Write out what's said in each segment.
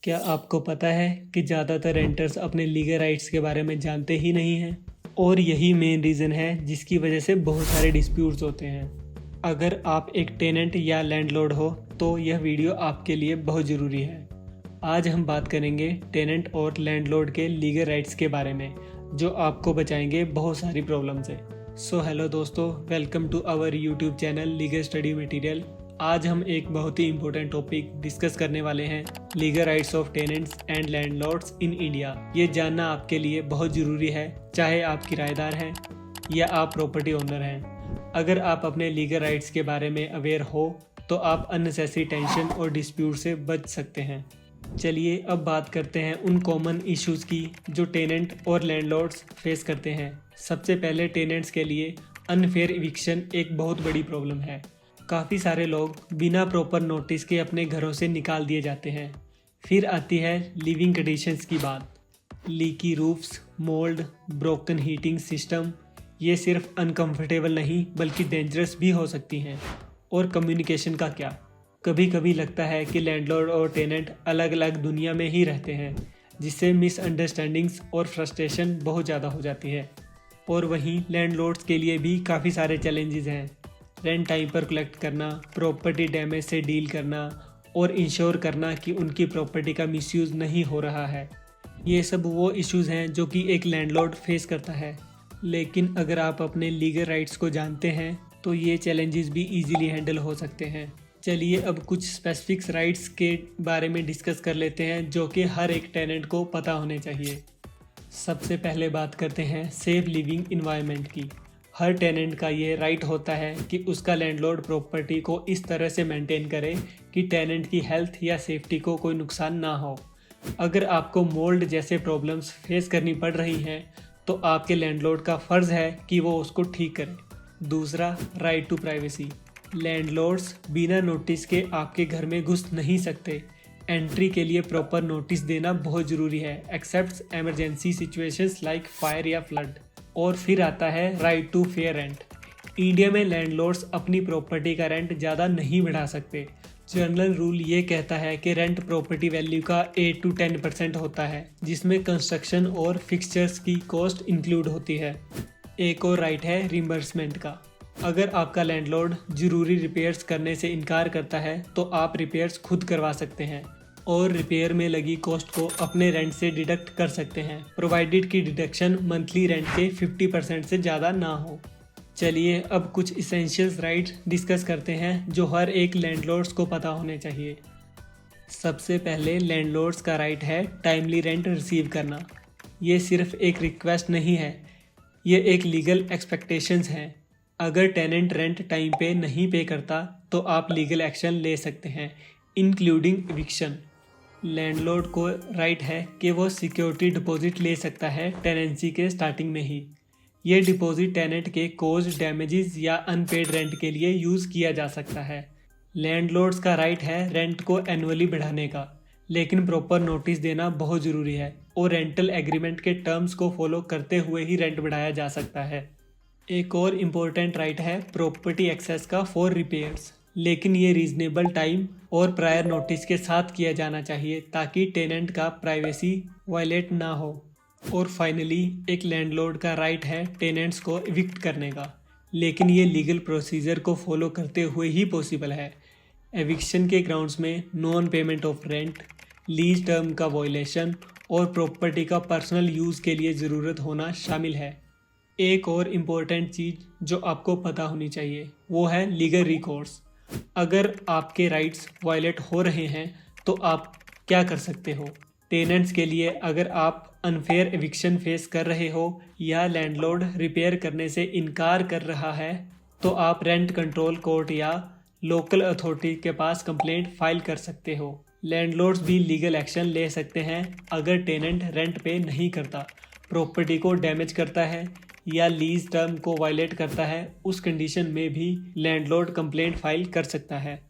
क्या आपको पता है कि ज़्यादातर रेंटर्स अपने लीगल राइट्स के बारे में जानते ही नहीं हैं और यही मेन रीज़न है जिसकी वजह से बहुत सारे डिस्प्यूट्स होते हैं। अगर आप एक टेनेंट या लैंडलॉर्ड हो तो यह वीडियो आपके लिए बहुत ज़रूरी है। आज हम बात करेंगे टेनेंट और लैंडलॉर्ड के लीगल राइट्स के बारे में जो आपको बचाएंगे बहुत सारी प्रॉब्लम से। सो हेलो दोस्तों, welcome to our YouTube channel legal study material. आज हम एक बहुत ही इंपॉर्टेंट टॉपिक डिस्कस करने वाले हैं, legal rights of tenants and landlords in India. ये जानना आपके लिए बहुत ज़रूरी है, चाहे आप किराएदार हैं या आप प्रॉपर्टी ओनर हैं। अगर आप अपने लीगल राइट्स के बारे में अवेयर हो तो आप अननेसेसरी टेंशन और डिस्प्यूट से बच सकते हैं। चलिए अब बात करते हैं उन कॉमन इश्यूज़ की जो टेनेंट और लैंडलॉर्ड्स फेस करते हैं। सबसे पहले टेनेंट्स के लिए अनफेयर इविक्शन एक बहुत बड़ी प्रॉब्लम है। काफ़ी सारे लोग बिना प्रॉपर नोटिस के अपने घरों से निकाल दिए जाते हैं। फिर आती है लिविंग कंडीशंस की बात। Leaky roofs, mould, broken heating system, ये सिर्फ अनकंफर्टेबल नहीं बल्कि डेंजरस भी हो सकती हैं। और कम्युनिकेशन का क्या? कभी कभी लगता है कि लैंडलॉर्ड और टेनेंट अलग अलग दुनिया में ही रहते हैं, जिससे मिसअंडरस्टैंडिंग्स और फ्रस्ट्रेशन बहुत ज़्यादा हो जाती है। और वहीं लैंडलॉर्ड्स के लिए भी काफ़ी सारे चैलेंजेस हैं। रेंट टाइम पर कलेक्ट करना, प्रॉपर्टी डैमेज से डील करना और इंश्योर करना कि उनकी प्रॉपर्टी का मिसयूज़ नहीं हो रहा है। ये सब वो इश्यूज़ हैं जो कि एक लैंडलॉर्ड फेस करता है। लेकिन अगर आप अपने लीगल राइट्स को जानते हैं तो ये चैलेंजेस भी इजीली हैंडल हो सकते हैं। चलिए अब कुछ स्पेसिफिक्स राइट्स के बारे में डिस्कस कर लेते हैं जो कि हर एक टेनेंट को पता होने चाहिए। सबसे पहले बात करते हैं सेफ लिविंग इन्वायरमेंट की। हर टेनेंट का ये राइट होता है कि उसका लैंडलॉर्ड प्रॉपर्टी को इस तरह से मेंटेन करे कि टेनेंट की हेल्थ या सेफ्टी को कोई नुकसान ना हो। अगर आपको मोल्ड जैसे प्रॉब्लम्स फेस करनी पड़ रही हैं तो आपके लैंडलॉर्ड का फ़र्ज़ है कि वो उसको ठीक करे। दूसरा, राइट टू प्राइवेसी। लैंडलॉर्ड्स बिना नोटिस के आपके घर में घुस नहीं सकते। एंट्री के लिए प्रॉपर नोटिस देना बहुत ज़रूरी है, except emergency situations like fire या फ्लड। और फिर आता है right to fair rent. India में लैंडलॉर्ड्स अपनी प्रॉपर्टी का रेंट ज़्यादा नहीं बढ़ा सकते। जनरल रूल ये कहता है कि रेंट प्रॉपर्टी वैल्यू का 8 to 10% होता है, जिसमें कंस्ट्रक्शन और फिक्सचर्स की कॉस्ट इंक्लूड होती है। एक और राइट है रिम्बर्समेंट का। अगर आपका लैंडलॉर्ड ज़रूरी रिपेयर्स करने से इनकार करता है तो आप रिपेयर्स खुद करवा सकते हैं और रिपेयर में लगी कॉस्ट को अपने रेंट से डिडक्ट कर सकते हैं, प्रोवाइडेड की डिडक्शन मंथली रेंट के 50% से ज़्यादा ना हो। चलिए अब कुछ इसेंशियल्स राइट्स डिस्कस करते हैं जो हर एक लैंडलॉर्ड्स को पता होने चाहिए। सबसे पहले लैंडलॉर्ड्स का राइट है टाइमली रेंट रिसीव करना। ये सिर्फ एक रिक्वेस्ट नहीं है, ये एक लीगल एक्सपेक्टेशंस हैं। अगर टेनेंट रेंट टाइम पे नहीं पे करता तो आप लीगल एक्शन ले सकते हैं, इंक्लूडिंग इविक्शन। लैंडलॉर्ड को राइट है कि वो सिक्योरिटी डिपॉजिट ले सकता है टेनेंसी के स्टार्टिंग में ही। ये डिपॉजिट टेनेंट के कॉज डैमेजेस या अनपेड रेंट के लिए यूज़ किया जा सकता है। लैंडलॉर्ड्स का राइट है रेंट को एनुअली बढ़ाने का, लेकिन प्रॉपर नोटिस देना बहुत ज़रूरी है और रेंटल एग्रीमेंट के टर्म्स को फॉलो करते हुए ही रेंट बढ़ाया जा सकता है। एक और इम्पोर्टेंट राइट है प्रॉपर्टी एक्सेस का फॉर रिपेयर्स, लेकिन ये रीजनेबल टाइम और प्रायर नोटिस के साथ किया जाना चाहिए ताकि टेनेंट का प्राइवेसी वायलेट ना हो। और फाइनली एक लैंडलॉर्ड का राइट है टेनेंट्स को इविक्ट करने का, लेकिन ये लीगल प्रोसीजर को फॉलो करते हुए ही पॉसिबल है। एविक्शन के ग्राउंड्स में non payment of rent, lease term का वायलेशन और प्रॉपर्टी का पर्सनल यूज़ के लिए ज़रूरत होना शामिल है। एक और इम्पोर्टेंट चीज़ जो आपको पता होनी चाहिए वो है लीगल रिकोर्स। अगर आपके राइट्स वायलेट हो रहे हैं तो आप क्या कर सकते हो? टेनेंट्स के लिए, अगर आप अनफेयर एविक्शन फेस कर रहे हो या लैंडलॉर्ड रिपेयर करने से इनकार कर रहा है तो आप रेंट कंट्रोल कोर्ट या लोकल अथॉरिटी के पास कंप्लेंट फाइल कर सकते हो। लैंडलॉर्ड्स भी लीगल एक्शन ले सकते हैं अगर टेनेंट रेंट पे नहीं करता, प्रॉपर्टी को डैमेज करता है या लीज टर्म को वायलेट करता है। उस कंडीशन में भी लैंडलॉर्ड कंप्लेंट फाइल कर सकता है।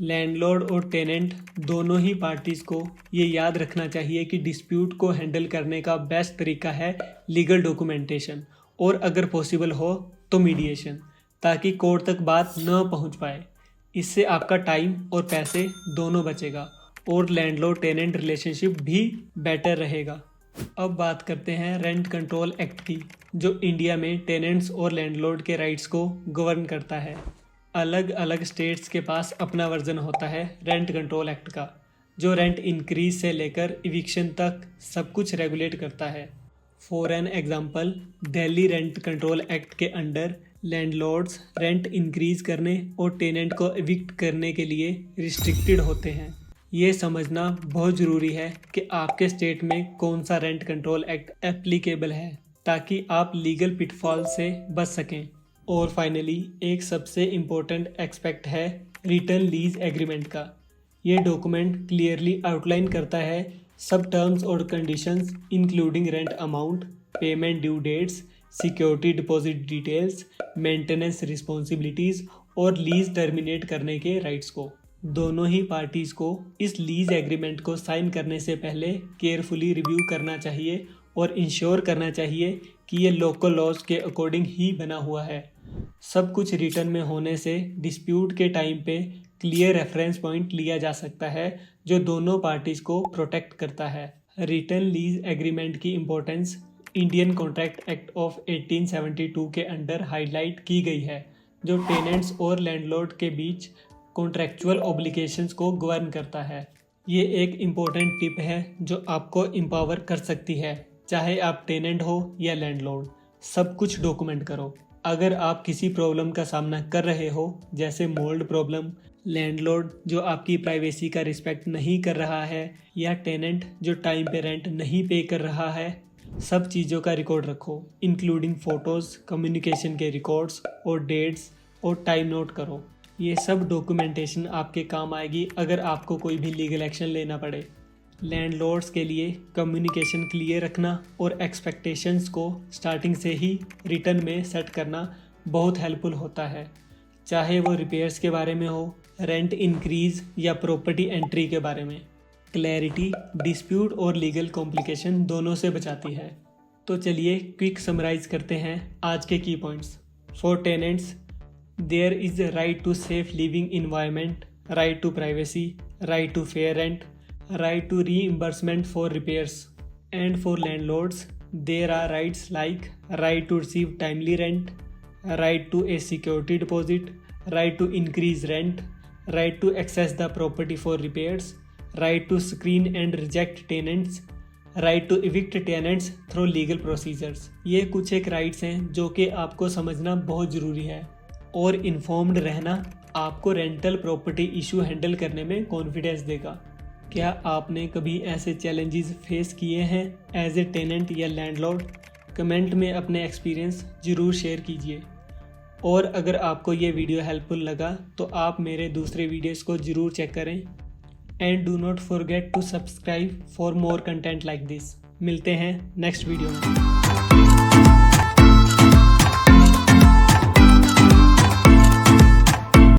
लैंडलॉर्ड और टेनेंट दोनों ही पार्टीज़ को ये याद रखना चाहिए कि डिस्प्यूट को हैंडल करने का बेस्ट तरीका है लीगल डॉक्यूमेंटेशन और अगर पॉसिबल हो तो मीडिएशन, ताकि कोर्ट तक बात न पहुंच पाए। इससे आपका टाइम और पैसे दोनों बचेगा और लैंडलॉर्ड टेनेंट रिलेशनशिप भी बेटर रहेगा। अब बात करते हैं रेंट कंट्रोल एक्ट की, जो इंडिया में टेनेंट्स और लैंडलॉर्ड के राइट्स को गवर्न करता है। अलग अलग स्टेट्स के पास अपना वर्जन होता है रेंट कंट्रोल एक्ट का, जो रेंट इंक्रीज से लेकर इविक्शन तक सब कुछ रेगुलेट करता है। For an example, Delhi rent control act के अंडर लैंडलॉर्ड्स रेंट इंक्रीज करने और टेनेंट को इविक्ट करने के लिए रिस्ट्रिक्टेड होते हैं। ये समझना बहुत ज़रूरी है कि आपके स्टेट में कौन सा रेंट कंट्रोल एक्ट एप्लीकेबल है, ताकि आप लीगल पिटफॉल से बच सकें। और फाइनली एक सबसे इम्पोर्टेंट एस्पेक्ट है रिटर्न लीज एग्रीमेंट का। ये डॉक्यूमेंट क्लियरली आउटलाइन करता है सब टर्म्स और conditions including rent amount, payment due dates, security deposit details, maintenance responsibilities और लीज टर्मिनेट करने के राइट्स को। दोनों ही पार्टीज़ को इस लीज एग्रीमेंट को साइन करने से पहले केयरफुली रिव्यू करना चाहिए और इंश्योर करना चाहिए कि ये लोकल लॉज के अकॉर्डिंग ही बना हुआ है। सब कुछ रिटर्न में होने से डिस्प्यूट के टाइम पे क्लियर रेफरेंस पॉइंट लिया जा सकता है, जो दोनों पार्टीज़ को प्रोटेक्ट करता है। रिटर्न लीज एग्रीमेंट की importance Indian contract act of 1872 के अंडर हाईलाइट की गई है, जो टेनेंट्स और लैंडलॉर्ड के बीच कॉन्ट्रैक्चुअल ऑब्लिगेशंस को गवर्न करता है। ये एक इम्पोर्टेंट टिप है जो आपको एम्पावर कर सकती है, चाहे आप टेनेंट हो या लैंडलॉर्ड। सब कुछ डॉक्यूमेंट करो। अगर आप किसी प्रॉब्लम का सामना कर रहे हो, जैसे मोल्ड प्रॉब्लम, लैंडलॉर्ड जो आपकी प्राइवेसी का रिस्पेक्ट नहीं कर रहा है, या टेनेंट जो टाइम पे रेंट नहीं पे कर रहा है, सब चीज़ों का रिकॉर्ड रखो, इंक्लूडिंग फ़ोटोज़, कम्युनिकेशन के रिकॉर्ड्स और डेट्स, और टाइम नोट करो। ये सब डॉक्यूमेंटेशन आपके काम आएगी अगर आपको कोई भी लीगल एक्शन लेना पड़े। लैंडलॉर्ड्स के लिए कम्युनिकेशन क्लियर रखना और एक्सपेक्टेशंस को स्टार्टिंग से ही रिटर्न में सेट करना बहुत हेल्पफुल होता है, चाहे वो रिपेयर्स के बारे में हो, रेंट इंक्रीज या प्रॉपर्टी एंट्री के बारे में। क्लैरिटी डिस्प्यूट और लीगल कॉम्प्लिकेशन दोनों से बचाती है। तो चलिए क्विक समराइज करते हैं आज के की points. For tenants, there is right to safe living environment, right to privacy, right to fair rent, right to reimbursement for repairs. And for landlords, there are rights like right to receive timely rent, right to a security deposit, right to increase rent, right to access the property for repairs, right to screen and reject tenants, right to evict tenants through legal procedures. ये कुछ एक rights हैं जो कि आपको समझना बहुत ज़रूरी है, और इन्फॉर्म्ड रहना आपको रेंटल प्रॉपर्टी इशू हैंडल करने में कॉन्फिडेंस देगा। क्या आपने कभी ऐसे चैलेंजेस फेस किए हैं एज ए टेनेंट या लैंडलॉर्ड? कमेंट में अपने एक्सपीरियंस ज़रूर शेयर कीजिए। और अगर आपको ये वीडियो हेल्पफुल लगा तो आप मेरे दूसरे वीडियोस को ज़रूर चेक करें। And do not forget to subscribe for more content like this. मिलते हैं नेक्स्ट वीडियो में।